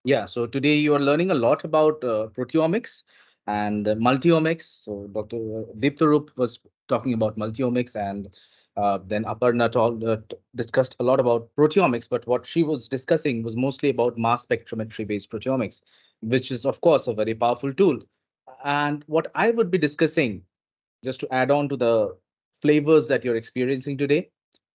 Yeah, so today you are learning a lot about proteomics and multiomics. So Dr. Deeptarup was talking about multiomics, and then Aparna discussed a lot about proteomics. But what she was discussing was mostly about mass spectrometry based proteomics, which is, of course, a very powerful tool. And what I would be discussing, just to add on to the flavors that you're experiencing today,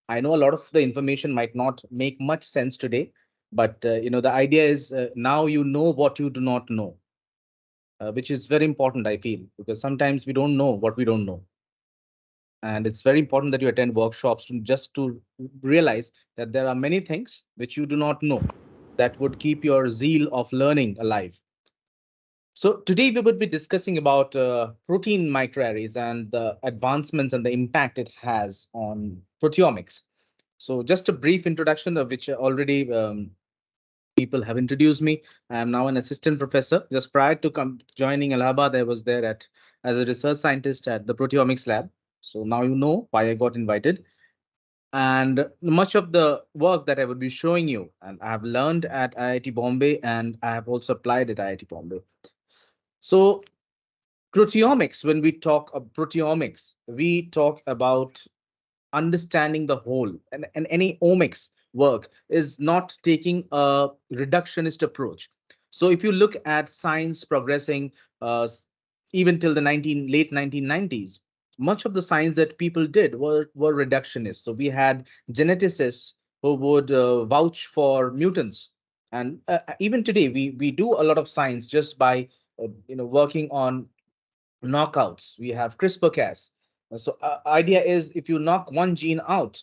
I know a lot of the information might not make much sense today, but the idea is now you know what you do not know, which is very important, I feel, because sometimes we don't know what we don't know, and it's very important that you attend workshops to realize that there are many things which you do not know that would keep your zeal of learning alive. So today we would be discussing about protein microarrays and the advancements and the impact it has on proteomics. So just a brief introduction of which already people have introduced me. I am now an assistant professor. Just prior to joining Allahabad, I was there at as a research scientist at the proteomics lab. So now you know why I got invited. And much of the work that I would be showing you, and I have learned at IIT Bombay, and I have also applied at IIT Bombay. So proteomics, when we talk of proteomics, we talk about understanding the whole, and any omics work is not taking a reductionist approach. So if you look at science progressing even till the late 1990s, much of the science that people did were reductionist. So we had geneticists who would vouch for mutants, and even today we do a lot of science just by working on knockouts. We have CRISPR-Cas. So idea is if you knock one gene out,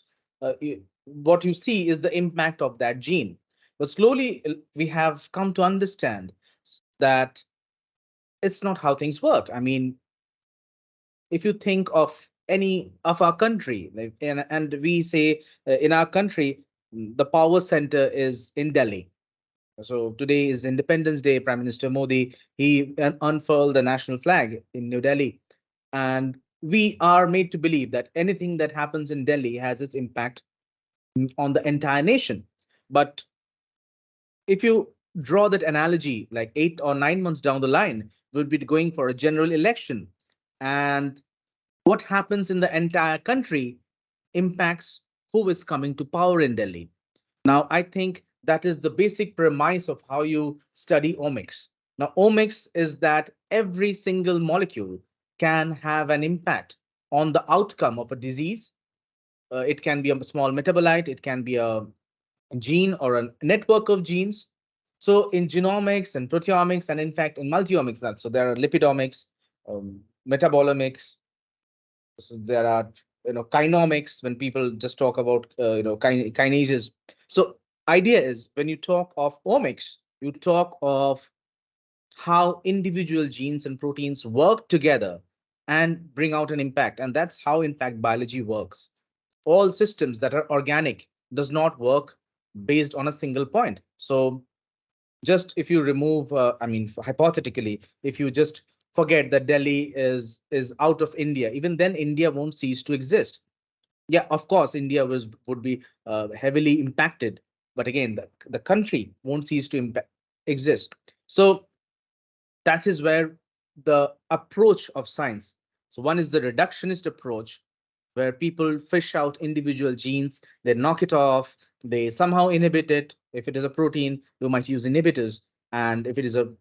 what you see is the impact of that gene. But slowly we have come to understand that it's not how things work. I mean, if you think of any of our country, and we say in our country, the power center is in Delhi. So today is Independence Day. Prime Minister Modi, he unfurled the national flag in New Delhi. And we are made to believe that anything that happens in Delhi has its impact on the entire nation. But if you draw that analogy, like 8 or 9 months down the line, we'll be going for a general election. And what happens in the entire country impacts who is coming to power in Delhi. Now, I think that is the basic premise of how you study omics. Now, omics is that every single molecule can have an impact on the outcome of a disease. It can be a small metabolite, it can be a gene or a network of genes. So, in genomics and proteomics, and in fact, in multiomics, so there are lipidomics, metabolomics, so there are kinomics when people just talk about kinases. So idea is when you talk of omics, you talk of how individual genes and proteins work together and bring out an impact, and that's how in fact biology works. All systems that are organic does not work based on a single point. So just if you remove I mean hypothetically, if you just forget that Delhi is out of India, even then India won't cease to exist. Yeah, of course India would be heavily impacted, but again the country won't cease to exist. So that is where the approach of science, so one is the reductionist approach, where people fish out individual genes, they knock it off, they somehow inhibit it. If it is a protein, you might use inhibitors, and if it is a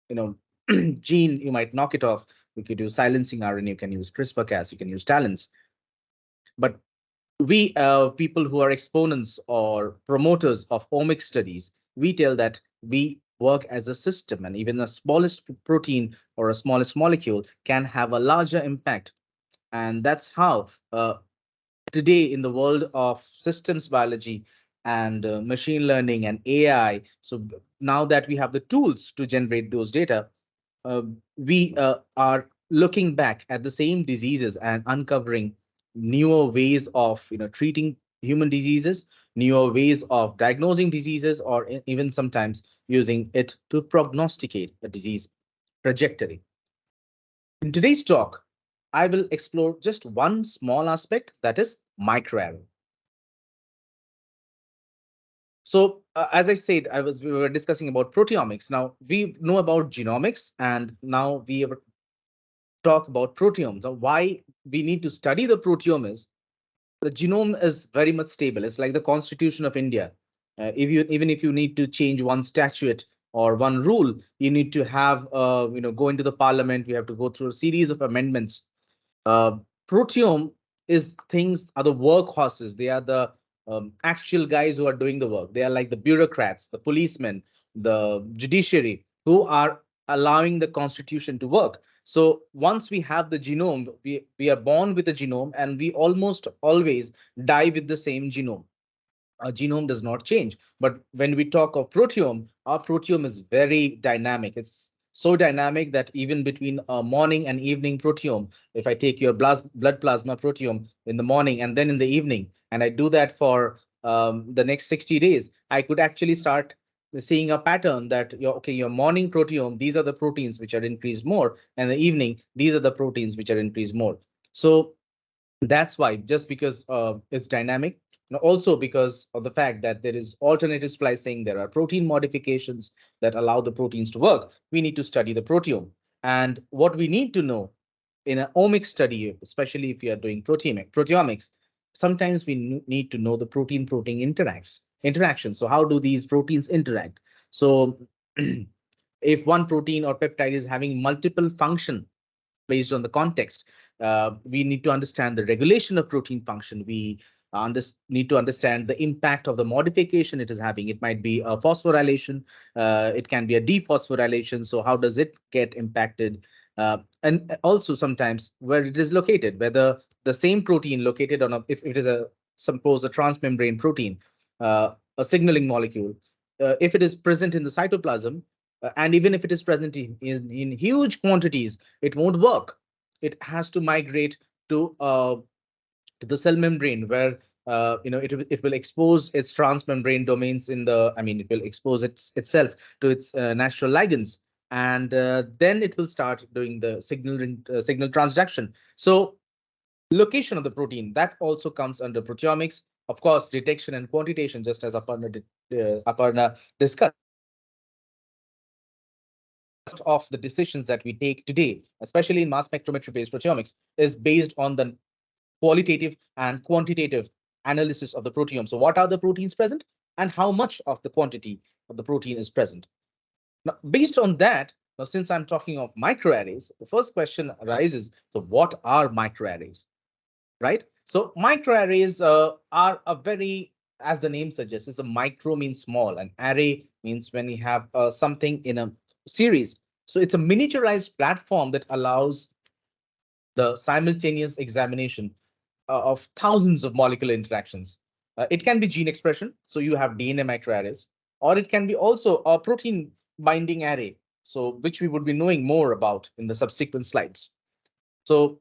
you know gene, you might knock it off. You could use silencing RNA, you can use CRISPR-Cas, you can use talents. But we people who are exponents or promoters of omics studies, we tell that we work as a system, and even the smallest protein or a smallest molecule can have a larger impact. And that's how today in the world of systems biology and machine learning and AI, so now that we have the tools to generate those data, we are looking back at the same diseases and uncovering newer ways of treating human diseases, newer ways of diagnosing diseases, or even sometimes using it to prognosticate a disease trajectory. In today's talk, I will explore just one small aspect, that is microarray. So as I said, we were discussing about proteomics. Now we know about genomics, and now we have talk about proteomes. Now, why we need to study the proteome is the genome is very much stable. It's like the Constitution of India. If you even if you need to change one statute or one rule, you need to have go into the parliament. We have to go through a series of amendments. uh, Proteome is things are the workhorses. They are the actual guys who are doing the work. They are like the bureaucrats, the policemen, the judiciary, who are allowing the constitution to work. So once we have the genome, we are born with a genome, and we almost always die with the same genome. Our genome does not change. But when we talk of proteome, our proteome is very dynamic. It's so dynamic that even between a morning and evening proteome, if I take your blood plasma proteome in the morning and then in the evening, and I do that for the next 60 days, I could actually start seeing a pattern that your morning proteome, these are the proteins which are increased more, and the evening, these are the proteins which are increased more. So that's why, just because it's dynamic, and also because of the fact that there is alternative splicing, there are protein modifications that allow the proteins to work, we need to study the proteome. And what we need to know in an omics study, especially if you are doing proteomics, sometimes we need to know the protein-protein interaction. So how do these proteins interact? So if one protein or peptide is having multiple function based on the context. We need to understand the regulation of protein function. We need to understand the impact of the modification it is having. It might be a phosphorylation, it can be a dephosphorylation. So how does it get impacted? And also sometimes where it is located, whether the same protein located on a, if it is a, suppose a transmembrane protein, a signaling molecule, if it is present in the cytoplasm, and even if it is present in huge quantities, it won't work. It has to migrate to the cell membrane, where it will expose its transmembrane domains in the, I mean, it will expose itself to its natural ligands, and then it will start doing the signal transduction. So location of the protein, that also comes under proteomics. Of course, detection and quantitation, just as Aparna discussed, of the decisions that we take today, especially in mass spectrometry based proteomics, is based on the qualitative and quantitative analysis of the proteome. So what are the proteins present, and how much of the quantity of the protein is present? Now, based on that, now since I'm talking of microarrays, the first question arises, so what are microarrays, right? So microarrays are a very, as the name suggests, is a micro means small, and array means when you have something in a series. So it's a miniaturized platform that allows the simultaneous examination of thousands of molecular interactions. It can be gene expression, so you have DNA microarrays, or it can be also a protein binding array, so which we would be knowing more about in the subsequent slides. So,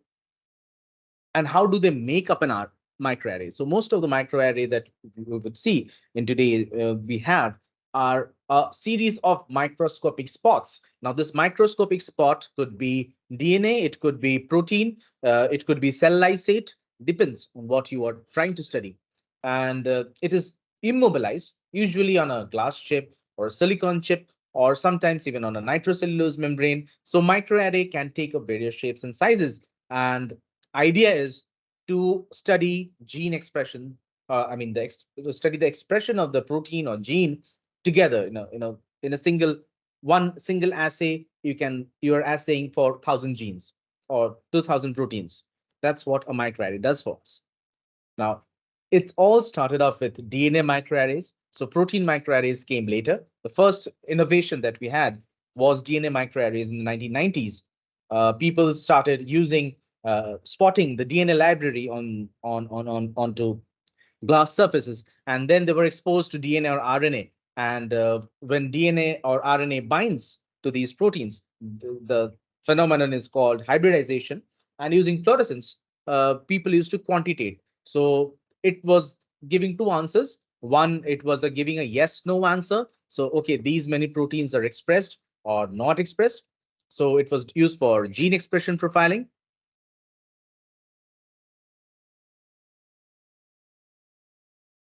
and how do they make up an microarray? So most of the microarray that we would see in today we have are a series of microscopic spots. Now, this microscopic spot could be DNA, it could be protein, it could be cell lysate, depends on what you are trying to study. And it is immobilized, usually on a glass chip or a silicon chip, or sometimes even on a nitrocellulose membrane. So microarray can take up various shapes and sizes. And idea is to study gene expression. I mean, to study the expression of the protein or gene together. In a single assay, you are assaying for 1,000 genes or 2,000 proteins. That's what a microarray does for us. Now, it all started off with DNA microarrays. So protein microarrays came later. The first innovation that we had was DNA microarrays in the 1990s. People started using spotting the DNA library onto glass surfaces, and then they were exposed to DNA or RNA. And when DNA or RNA binds to these proteins, the phenomenon is called hybridization. And using fluorescence, people used to quantitate. So it was giving two answers. One, it was giving a yes no answer. So, okay, these many proteins are expressed or not expressed. So it was used for gene expression profiling.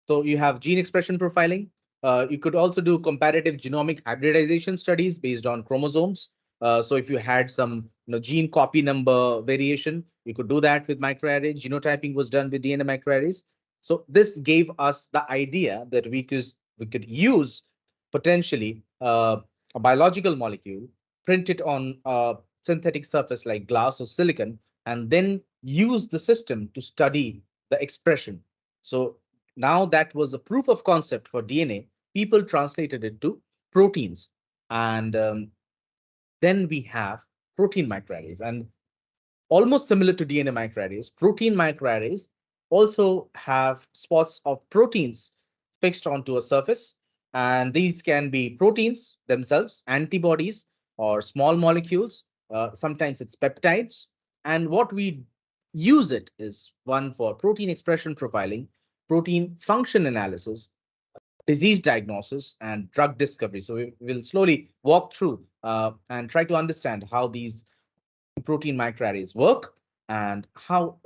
So you have gene expression profiling. You could also do comparative genomic hybridization studies based on chromosomes. So if you had some gene copy number variation, you could do that with microarray. Genotyping was done with DNA microarrays. So this gave us the idea that we could use potentially a biological molecule, print it on a synthetic surface like glass or silicon, and then use the system to study the expression. So now that was a proof of concept for DNA. People translated it to proteins. And then we have protein microarrays. And almost similar to DNA microarrays, protein microarrays also have spots of proteins fixed onto a surface. And these can be proteins themselves, antibodies, or small molecules. Sometimes it's peptides. And what we use it is one for protein expression profiling, protein function analysis, disease diagnosis, and drug discovery. So we will slowly walk through and try to understand how these protein microarrays work and how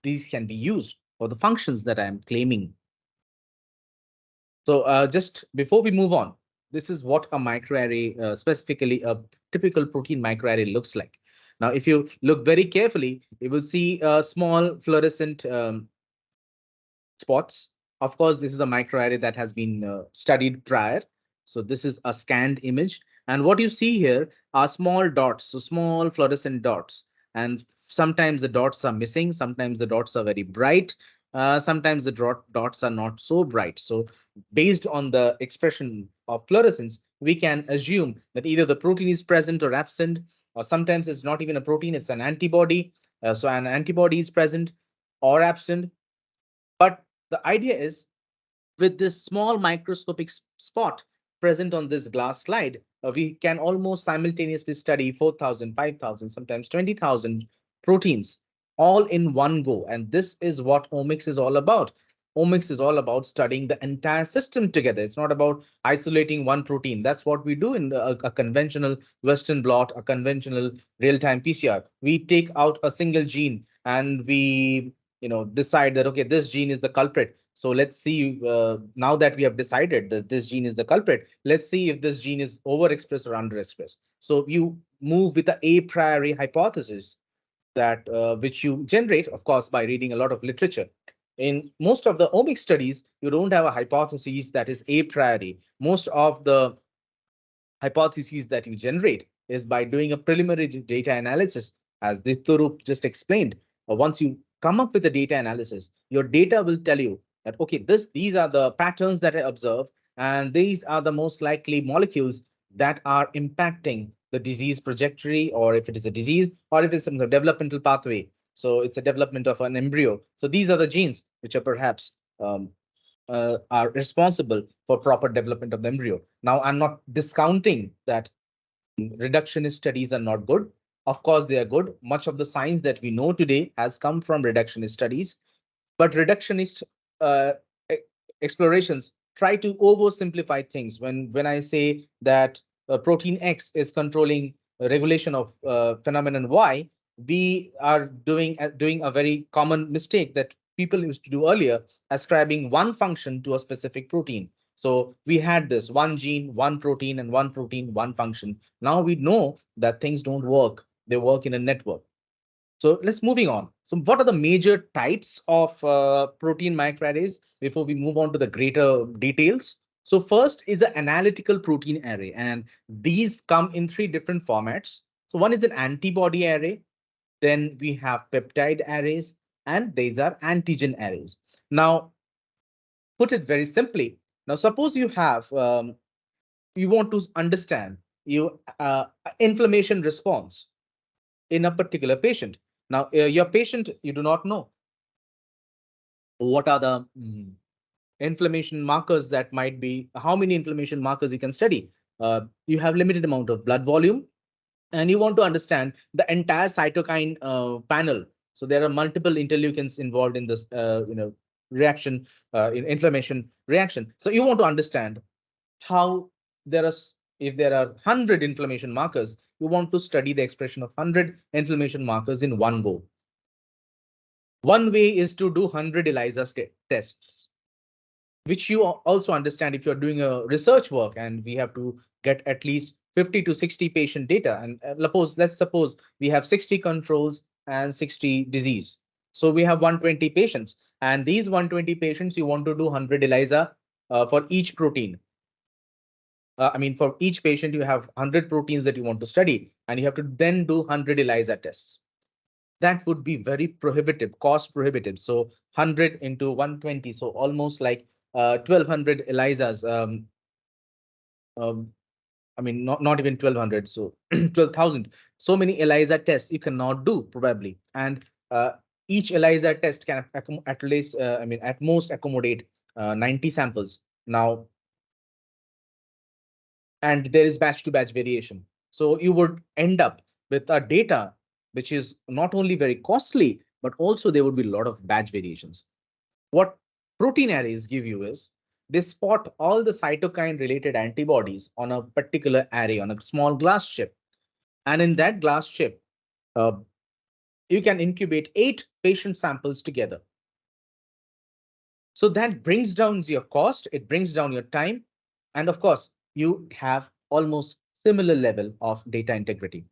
these can be used for the functions that I'm claiming. So just before we move on, this is what a microarray, specifically a typical protein microarray, looks like. Now, if you look very carefully, you will see small fluorescent spots. Of course, this is a microarray that has been studied prior. So this is a scanned image. And what you see here are small dots, so small fluorescent dots. And sometimes the dots are missing, sometimes the dots are very bright, sometimes the dots are not so bright. So based on the expression of fluorescence, we can assume that either the protein is present or absent, or sometimes it's not even a protein, it's an antibody. So an antibody is present or absent. But the idea is, with this small microscopic spot present on this glass slide, we can almost simultaneously study 4,000, 5,000, sometimes 20,000 proteins all in one go. And this is what omics is all about. Omics is all about studying the entire system together. It's not about isolating one protein. That's what we do in a conventional Western blot, a conventional real-time PCR. We take out a single gene and we decide that, okay, this gene is the culprit. So let's see, now that we have decided that this gene is the culprit, let's see if this gene is overexpressed or underexpressed. So you move with the a priori hypothesis that which you generate, of course, by reading a lot of literature. In most of the omics studies, you don't have a hypothesis that is a priori. Most of the hypotheses that you generate is by doing a preliminary data analysis, as Diptarup just explained. Once you come up with the data analysis, your data will tell you that, okay, these are the patterns that I observe, and these are the most likely molecules that are impacting the disease trajectory, or if it is a disease, or if it's some developmental pathway. So it's a development of an embryo. So these are the genes which are perhaps are responsible for proper development of the embryo. Now, I'm not discounting that reductionist studies are not good. Of course, they are good. Much of the science that we know today has come from reductionist studies, but reductionist uh, e- explorations try to oversimplify things. When I say that protein X is controlling regulation of phenomenon Y, we are doing a very common mistake that people used to do earlier, ascribing one function to a specific protein. So we had this one gene, one protein, and one protein, one function. Now we know that things don't work. They work in a network. So let's moving on. So what are the major types of protein microarrays before we move on to the greater details? So first is the analytical protein array, and these come in three different formats. So one is an antibody array, then we have peptide arrays, and these are antigen arrays. Now, put it very simply. Now, suppose you want to understand your inflammation response in a particular patient. Now, your patient, you do not know what are the inflammation markers that might be, how many inflammation markers you can study. You have limited amount of blood volume, and you want to understand the entire cytokine panel. So there are multiple interleukins involved in this, reaction, in inflammation reaction. So you want to understand how there are, if there are 100 inflammation markers, you want to study the expression of 100 inflammation markers in one go. One way is to do 100 ELISA tests. which you also understand if you're doing a research work and we have to get at least 50 to 60 patient data. And let's suppose we have 60 controls and 60 disease. So we have 120 patients, and these 120 patients, you want to do 100 ELISA for each protein. I mean, for each patient, you have 100 proteins that you want to study, and you have to then do 100 ELISA tests. That would be very prohibitive, cost prohibitive. So 100 into 120, so almost like 1200 ELISAs. Um, I mean, not even 1200, so 12,000. So many ELISA tests you cannot do probably, and each ELISA test can at least, I mean, at most accommodate 90 samples. Now, and there is batch to batch variation. So you would end up with a data which is not only very costly, but also there would be a lot of batch variations. What protein arrays give you is they spot all the cytokine related antibodies on a particular array on a small glass chip. And in that glass chip, uh, you can incubate 8 patient samples together. So that brings down your cost, it brings down your time, and of course, you have almost similar level of data integrity.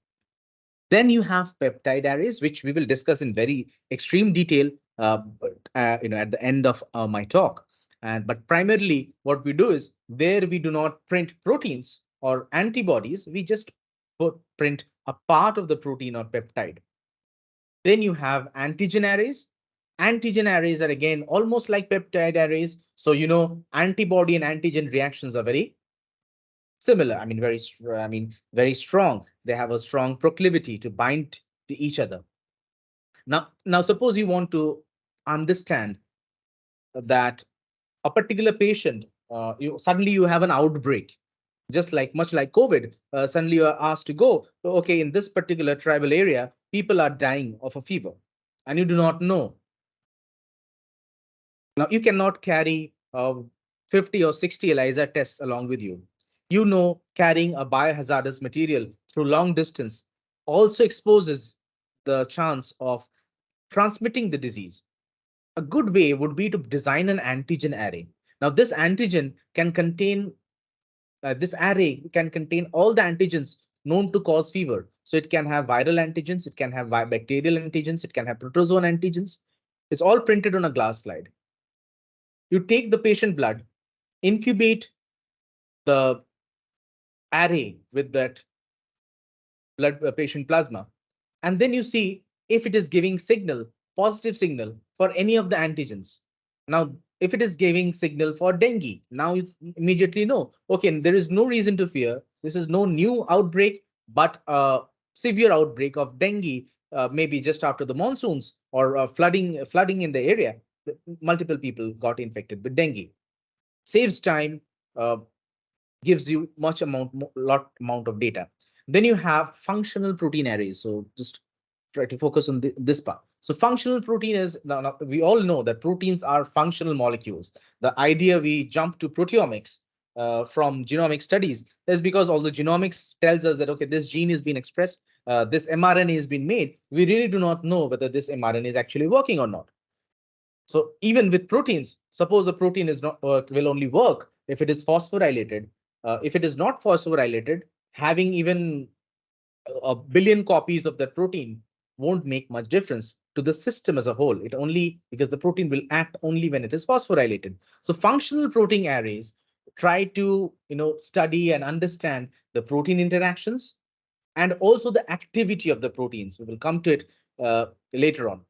Then you have peptide arrays, which we will discuss in very extreme detail, at the end of my talk. But primarily, what we do is there we do not print proteins or antibodies. We just print a part of the protein or peptide. Then you have antigen arrays. Antigen arrays are again almost like peptide arrays. So antibody and antigen reactions are very similar. I mean, very strong. They have a strong proclivity to bind to each other. Now suppose you want to understand that a particular patient, suddenly you have an outbreak, just like much like COVID. Suddenly you are asked to go. So, okay, in this particular tribal area, people are dying of a fever, and you do not know. Now you cannot carry 50 or 60 ELISA tests along with you. Carrying a biohazardous material through long distance also exposes the chance of transmitting the disease. A good way would be to design an antigen array. Now, this array can contain all the antigens known to cause fever. So it can have viral antigens, it can have bacterial antigens, it can have protozoan antigens. It's all printed on a glass slide. You take the patient blood, incubate the array with that blood patient plasma, and then you see if it is giving positive signal for any of the antigens. Now, if it is giving signal for dengue, now it's immediately no. Okay, there is no reason to fear. This is no new outbreak, but a severe outbreak of dengue, maybe just after the monsoons or flooding in the area. Multiple people got infected with dengue. Saves time, uh, gives you lot amount of data. Then you have functional protein arrays. So just try to focus on this part. So functional protein is, now we all know that proteins are functional molecules. The idea we jump to proteomics from genomic studies is because all the genomics tells us that, okay, this gene is being expressed, this mRNA has been made. We really do not know whether this mRNA is actually working or not. So even with proteins, suppose a protein is not will only work if it is phosphorylated. If it is not phosphorylated, having even a billion copies of that protein won't make much difference to the system as a whole. It only because the protein will act only when it is phosphorylated. So functional protein arrays try to study and understand the protein interactions and also the activity of the proteins. We will come to it later on.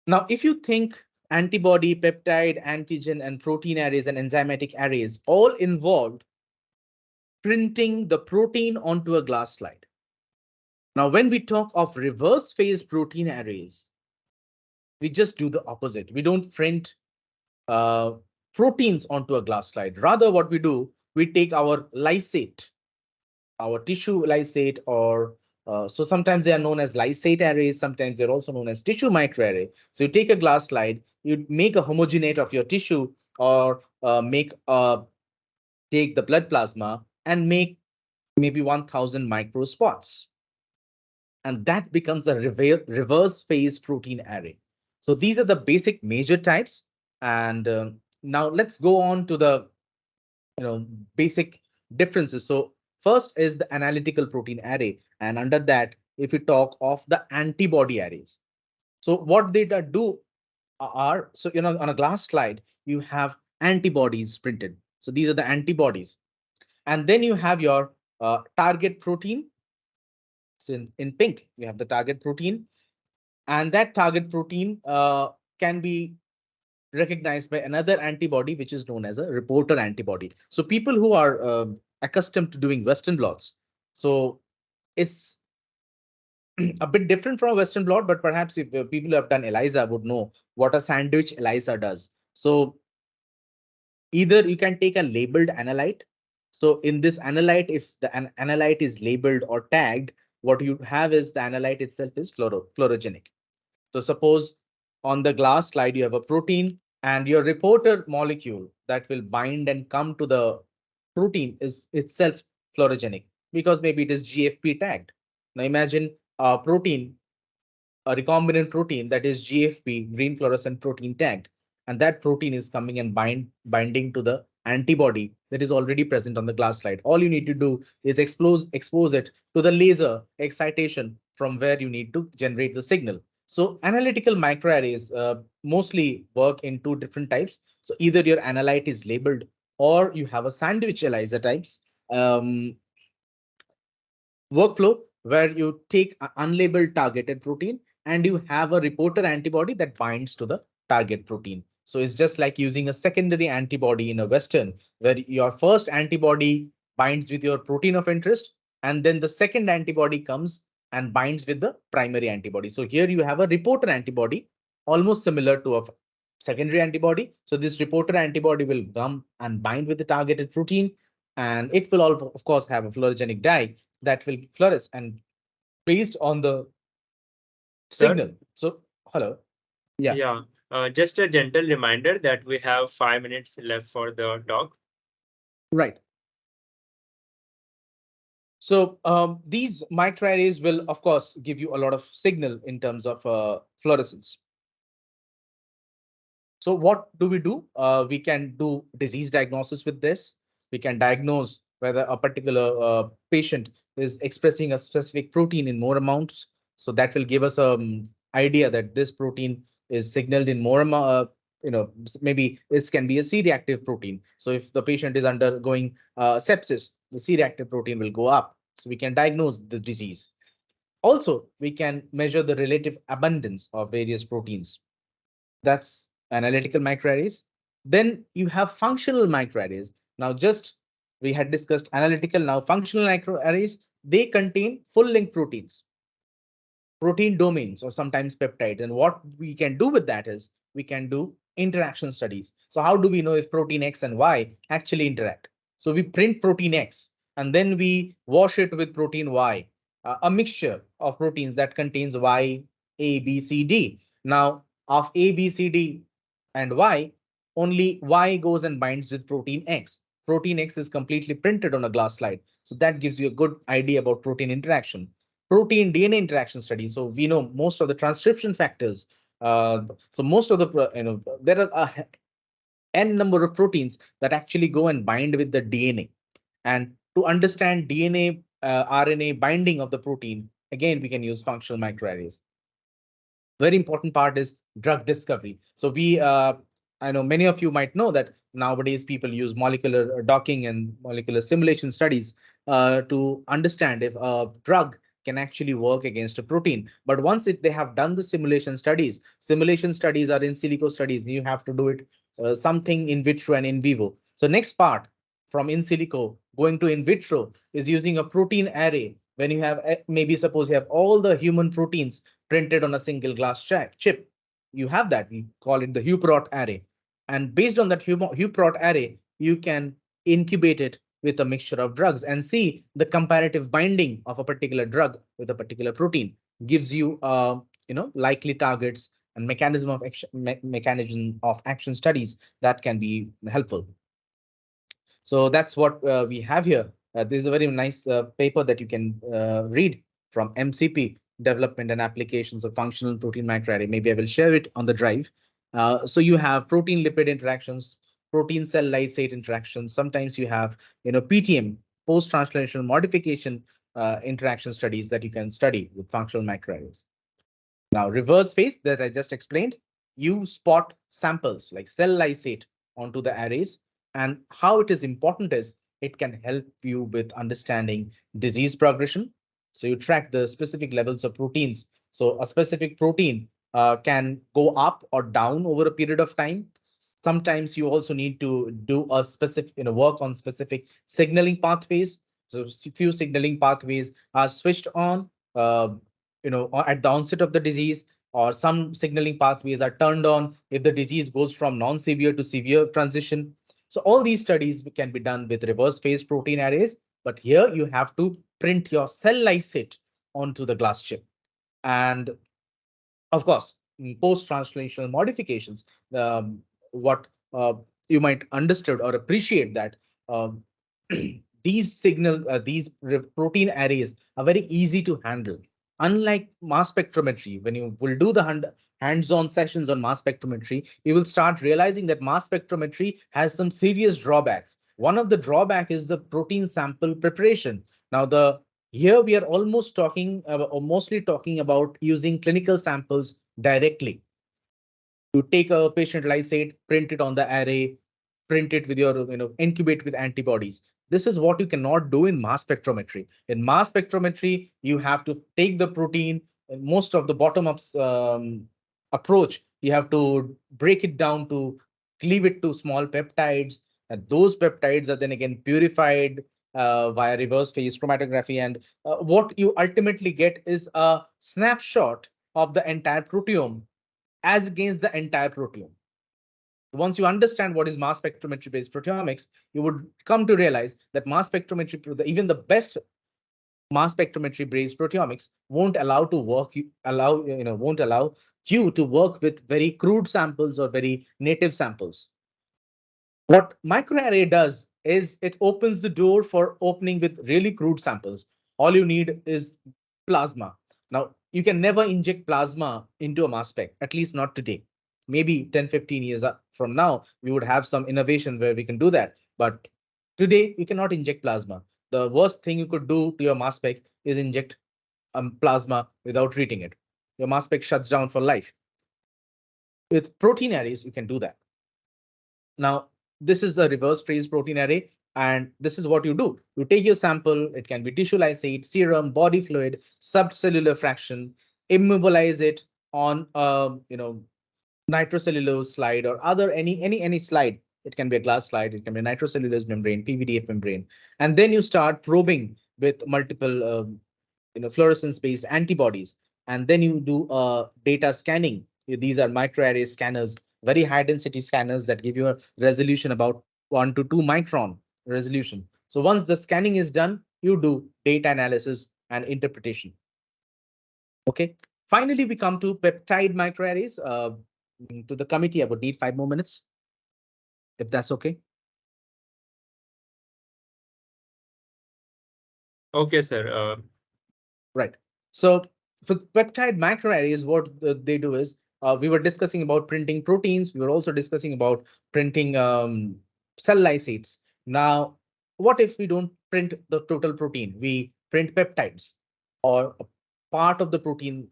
Now, if you think antibody, peptide, antigen, and protein arrays and enzymatic arrays all involved printing the protein onto a glass slide. Now, when we talk of reverse phase protein arrays, we just do the opposite. We don't print uh, proteins onto a glass slide. Rather, what we do, we take our lysate, our tissue lysate, or so sometimes they are known as lysate arrays. Sometimes they're also known as tissue microarray. So you take a glass slide, you make a homogenate of your tissue, or take the blood plasma and make maybe 1,000 microspots. And that becomes a reverse phase protein array. So these are the basic major types. And Now let's go on to the basic differences. So first is the analytical protein array, and under that, if we talk of the antibody arrays, so what they do are, so on a glass slide you have antibodies printed. So these are the antibodies, and then you have your target protein. So in pink you have the target protein, and that target protein can be recognized by another antibody, which is known as a reporter antibody. So people who are accustomed to doing Western blots, so it's a bit different from a Western blot, but perhaps if people who have done ELISA would know what a sandwich ELISA does. So either you can take a labeled analyte. So in this analyte, if the analyte is labeled or tagged, what you have is the analyte itself is fluorogenic. So suppose on the glass slide, you have a protein, and your reporter molecule that will bind and come to the protein is itself fluorogenic, because maybe it is GFP tagged. Now imagine a protein, a recombinant protein that is GFP, green fluorescent protein tagged, and that protein is coming and binding to the antibody that is already present on the glass slide. All you need to do is expose it to the laser excitation from where you need to generate the signal. So analytical microarrays mostly work in two different types. So either your analyte is labeled, or you have a sandwich ELISA types. Workflow where you take an unlabeled targeted protein and you have a reporter antibody that binds to the target protein. So it's just like using a secondary antibody in a Western, where your first antibody binds with your protein of interest, and then the second antibody comes and binds with the primary antibody. So here you have a reporter antibody, almost similar to a secondary antibody. So this reporter antibody will come and bind with the targeted protein, and it will all, of course, have a fluorogenic dye that will fluoresce and based on the Sir, signal. So, hello. Yeah, yeah, just a gentle reminder that we have 5 minutes left for the talk. right. So these microarrays will, of course, give you a lot of signal in terms of fluorescence. So what do? We can do disease diagnosis with this. We can diagnose whether a particular patient is expressing a specific protein in more amounts. So that will give us an idea that this protein is signaled in more amount. Maybe this can be a C-reactive protein. So if the patient is undergoing sepsis, the C-reactive protein will go up. So we can diagnose the disease. Also, we can measure the relative abundance of various proteins. That's analytical microarrays. Then you have functional microarrays. Now, just we had discussed analytical, now functional microarrays, they contain full length proteins, protein domains, or sometimes peptides. And what we can do with that is we can do interaction studies. So how do we know if protein X and Y actually interact? So we print protein X and then we wash it with protein Y, a mixture of proteins that contains Y, A, B, C, D. Now, of A, B, C, D, and Y, only Y goes and binds with protein X. Protein X is completely printed on a glass slide. So that gives you a good idea about protein interaction. Protein DNA interaction study. So we know most of the transcription factors. So most of the, there are a n number of proteins that actually go and bind with the DNA. And to understand DNA, RNA binding of the protein, again, we can use functional microarrays. Very important part is drug discovery. So I know many of you might know that nowadays people use molecular docking and molecular simulation studies to understand if a drug can actually work against a protein. But once they have done the simulation studies are in silico studies. You have to do it something in vitro and in vivo. So next part from in silico going to in vitro is using a protein array. When you have maybe suppose you have all the human proteins printed on a single glass chip. You have that. We call it the Huprot array. And based on that Huprot array, you can incubate it with a mixture of drugs and see the comparative binding of a particular drug with a particular protein. Gives you, likely targets and mechanism of action, mechanism of action studies that can be helpful. So that's what we have here. This is a very nice paper that you can read from MCP, Development and Applications of Functional Protein Microarray. Maybe I will share it on the drive. So you have protein lipid interactions. protein cell lysate interactions. Sometimes you have, PTM, post-translational modification interaction studies that you can study with functional microarrays. Now, reverse phase that I just explained, you spot samples like cell lysate onto the arrays. And how it is important is it can help you with understanding disease progression. So you track the specific levels of proteins. So a specific protein can go up or down over a period of time. Sometimes you also need to do a specific, work on specific signaling pathways. So few signaling pathways are switched on. Or at the onset of the disease, or some signaling pathways are turned on if the disease goes from non-severe to severe transition. So all these studies can be done with reverse phase protein arrays, but here you have to print your cell lysate onto the glass chip. And of course, in post-translational modifications, what you might understood or appreciate that um, these protein arrays are very easy to handle. Unlike mass spectrometry, when you will do the hands-on sessions on mass spectrometry, you will start realizing that mass spectrometry has some serious drawbacks. One of the drawback is the protein sample preparation. Now, the here we are almost talking or mostly talking about using clinical samples directly. You take a patient lysate, print it on the array, print it with your, incubate with antibodies. This is what you cannot do in mass spectrometry. In mass spectrometry, you have to take the protein, and most of the bottom-up approach, you have to break it down to cleave it to small peptides. And those peptides are then again purified via reverse phase chromatography. And what you ultimately get is a snapshot of the entire proteome as against the entire proteome. Once you understand what is mass spectrometry based proteomics, you would come to realize that mass spectrometry, even the best mass spectrometry based proteomics, won't allow to work allow won't allow you to work with very crude samples or very native samples. What microarray does is it opens the door for opening with really crude samples. All you need is plasma. Now, you can never inject plasma into a mass spec, at least not today. Maybe 10, 15 years from now, we would have some innovation where we can do that. But today, you cannot inject plasma. The worst thing you could do to your mass spec is inject plasma without treating it. Your mass spec shuts down for life. With protein arrays, you can do that. Now, this is the reverse phase protein array, and this is what you do. You take your sample, it can be tissue lysate, serum, body fluid, subcellular fraction, immobilize it on nitrocellulose slide or other any slide. It can be a glass slide, it can be a nitrocellulose membrane, PVDF membrane, and then you start probing with multiple fluorescence based antibodies, and then you do data scanning. These are microarray scanners, very high density scanners that give you a resolution about 1 to 2 micron resolution. So once the scanning is done, you do data analysis and interpretation. Okay, finally we come to peptide microarrays. To the committee, I would need 5 more minutes, if that's okay. Okay, sir. Right. So for peptide microarrays, what they do is we were discussing about printing proteins. We were also discussing about printing cell lysates. Now, what if we don't print the total protein? We print peptides or a part of the protein,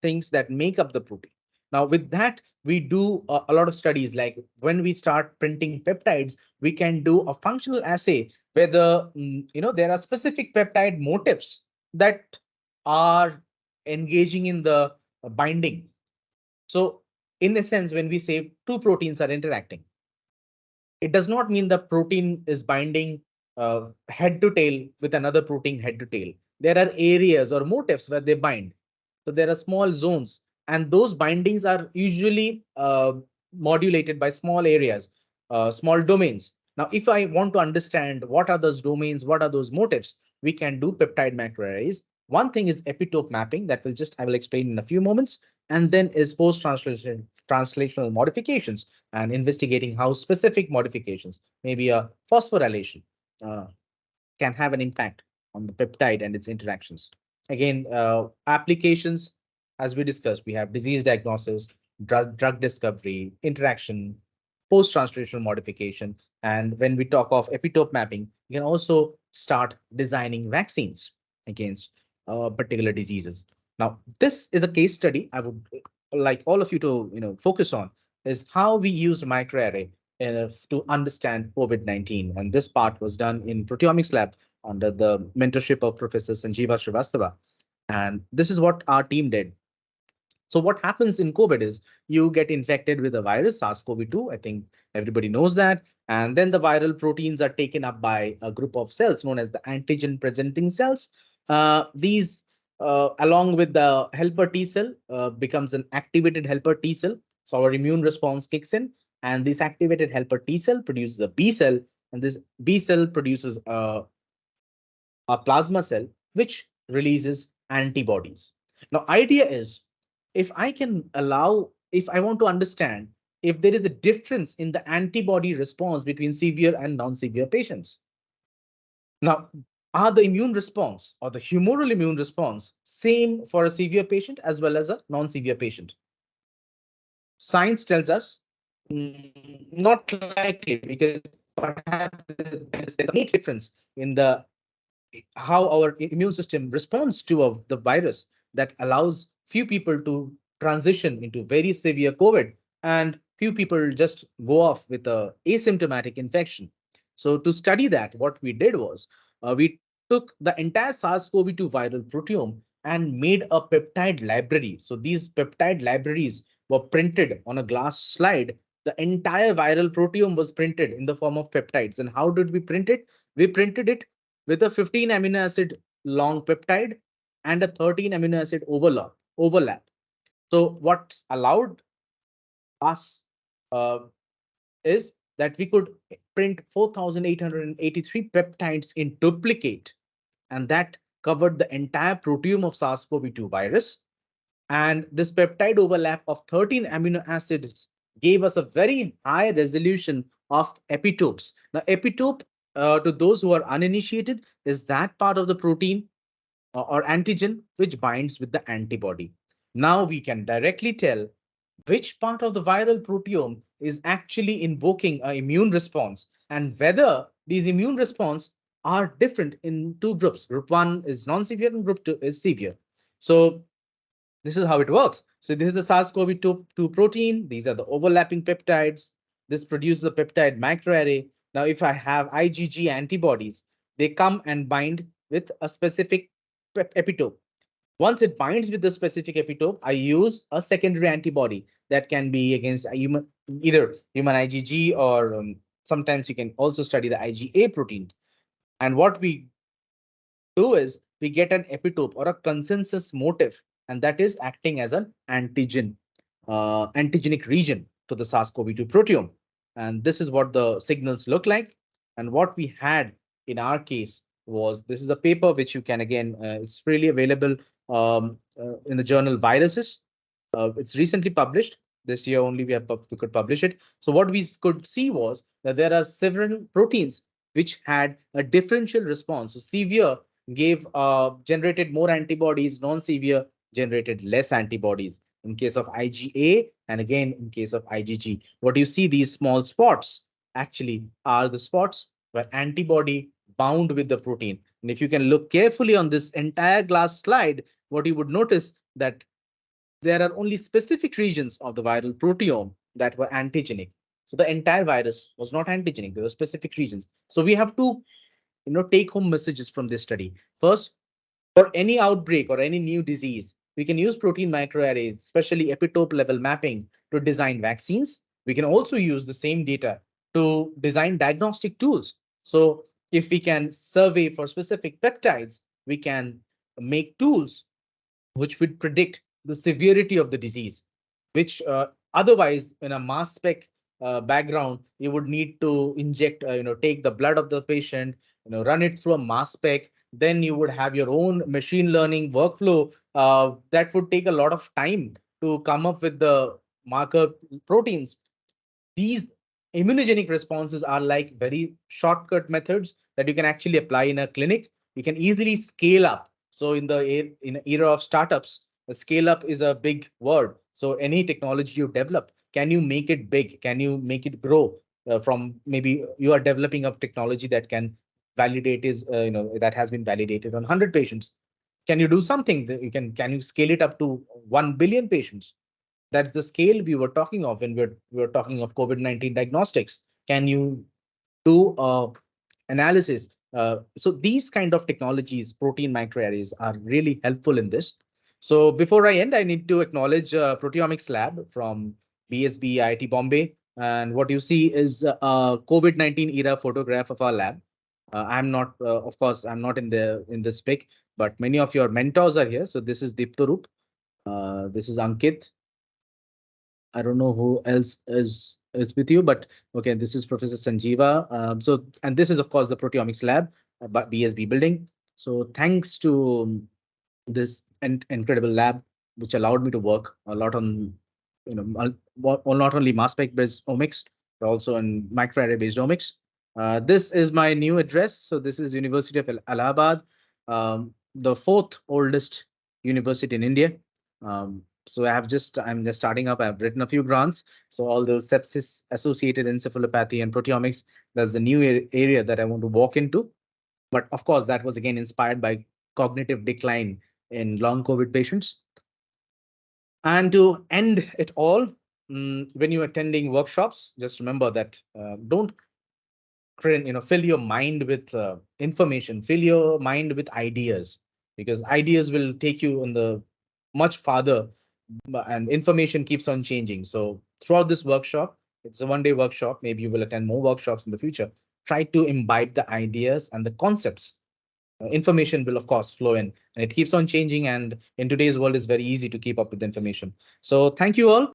things that make up the protein. Now, with that, we do a lot of studies. Like when we start printing peptides, we can do a functional assay whether there are specific peptide motifs that are engaging in the binding. So in a sense, when we say two proteins are interacting, it does not mean the protein is binding head to tail with another protein head to tail. There are areas or motifs where they bind. So there are small zones, and those bindings are usually modulated by small areas, small domains. Now, if I want to understand what are those domains, what are those motifs, we can do peptide macroarrays. One thing is epitope mapping that I will explain in a few moments, and then is translational modifications and investigating how specific modifications, maybe a phosphorylation, uh, can have an impact on the peptide and its interactions. Again, applications, as we discussed, we have disease diagnosis, drug discovery, interaction, post-translational modification. And when we talk of epitope mapping, you can also start designing vaccines against particular diseases. Now, this is a case study I would like all of you to focus on, is how we used microarray to understand COVID-19. And this part was done in Proteomics lab under the mentorship of Professor Sanjeeva Srivastava. And this is what our team did. So what happens in COVID is you get infected with a virus, SARS-CoV-2. I think everybody knows that. And then the viral proteins are taken up by a group of cells known as the antigen presenting cells. These, along with the helper T cell, becomes an activated helper T cell. So our immune response kicks in, and this activated helper T cell produces a B cell, and this B cell produces a plasma cell, which releases antibodies. Now, idea is if I want to understand if there is a difference in the antibody response between severe and non-severe patients. Now, are the immune response or the humoral immune response same for a severe patient as well as a non-severe patient? Science tells us not likely, because perhaps there's a great difference in the how our immune system responds to the virus that allows few people to transition into very severe COVID, and few people just go off with a asymptomatic infection. So to study that, what we did was we took the entire SARS-CoV-2 viral proteome and made a peptide library. So these peptide libraries were printed on a glass slide. The entire viral proteome was printed in the form of peptides. And how did we print it? We printed it with a 15 amino acid long peptide and a 13 amino acid overlap. So what's allowed us uh, is that we could print 4,883 peptides in duplicate, and that covered the entire proteome of SARS-CoV-2 virus. And this peptide overlap of 13 amino acids gave us a very high resolution of epitopes. Now, epitope, to those who are uninitiated, is that part of the protein or antigen which binds with the antibody. Now we can directly tell which part of the viral proteome is actually invoking an immune response and whether these immune response are different in two groups. Group 1 is non-severe and group 2 is severe. So this is how it works. So this is the SARS-CoV-2 protein. These are the overlapping peptides. This produces a peptide microarray. Now, if I have IgG antibodies, they come and bind with a specific epitope. Once it binds with the specific epitope, I use a secondary antibody that can be against either human IgG or sometimes you can also study the IgA protein. And what we do is we get an epitope or a consensus motif, and that is acting as an antigenic region to the SARS-CoV-2 proteome. And this is what the signals look like. And what we had in our case was this is a paper which you can again, it's freely available in the journal Viruses. It's recently published. This year only we could publish it. So what we could see was that there are several proteins which had a differential response. So severe gave generated more antibodies, non-severe generated less antibodies in case of IgA and again in case of IgG. What you see, these small spots actually are the spots where antibody bound with the protein. And if you can look carefully on this entire glass slide, what you would notice that there are only specific regions of the viral proteome that were antigenic. So the entire virus was not antigenic. There were specific regions. So we have to take home messages from this study. First, for any outbreak or any new disease, we can use protein microarrays, especially epitope level mapping, to design vaccines. We can also use the same data to design diagnostic tools. So if we can survey for specific peptides, we can make tools which would predict the severity of the disease, which otherwise in a mass spec background, you would need to inject, take the blood of the patient, run it through a mass spec. Then you would have your own machine learning workflow that would take a lot of time to come up with the marker proteins. These immunogenic responses are like very shortcut methods that you can actually apply in a clinic. You can easily scale up. So in the era of startups, scale up is a big word. So any technology you develop, Can you make it big? Can you make it grow from maybe you are developing a technology that can validate is that has been validated on 100 patients. Can you do something that you can you scale it up to 1 billion patients? That's the scale we were talking of when we were talking of COVID-19 diagnostics. Can you do analysis? So these kind of technologies, protein microarrays, are really helpful in this. So before I end, I need to acknowledge Proteomics Lab from BSB IIT Bombay. And what you see is a COVID-19 era photograph of our lab. I'm not, of course, I'm not in this pic, but many of your mentors are here. So this is Diptarup. This is Ankit. I don't know who else is with you, but okay, this is Professor Sanjeeva. And this is of course the proteomics lab, BSB building. So thanks to this incredible lab, which allowed me to work a lot on, not only mass spec based omics, but also in microarray based omics. This is my new address. So this is University of Allahabad, the fourth oldest university in India. So I'm just starting up. I've written a few grants. So all the sepsis associated encephalopathy and proteomics, that's the new area that I want to walk into. But of course, that was again inspired by cognitive decline in long COVID patients. And to end it all, when you're attending workshops, just remember that don't fill your mind with information, fill your mind with ideas, because ideas will take you in the much farther, and information keeps on changing. So throughout this workshop, it's a 1 day workshop, maybe you will attend more workshops in the future. Try to imbibe the ideas and the concepts. Information will of course flow in, and it keeps on changing, and in today's world it's very easy to keep up with information. So thank you all.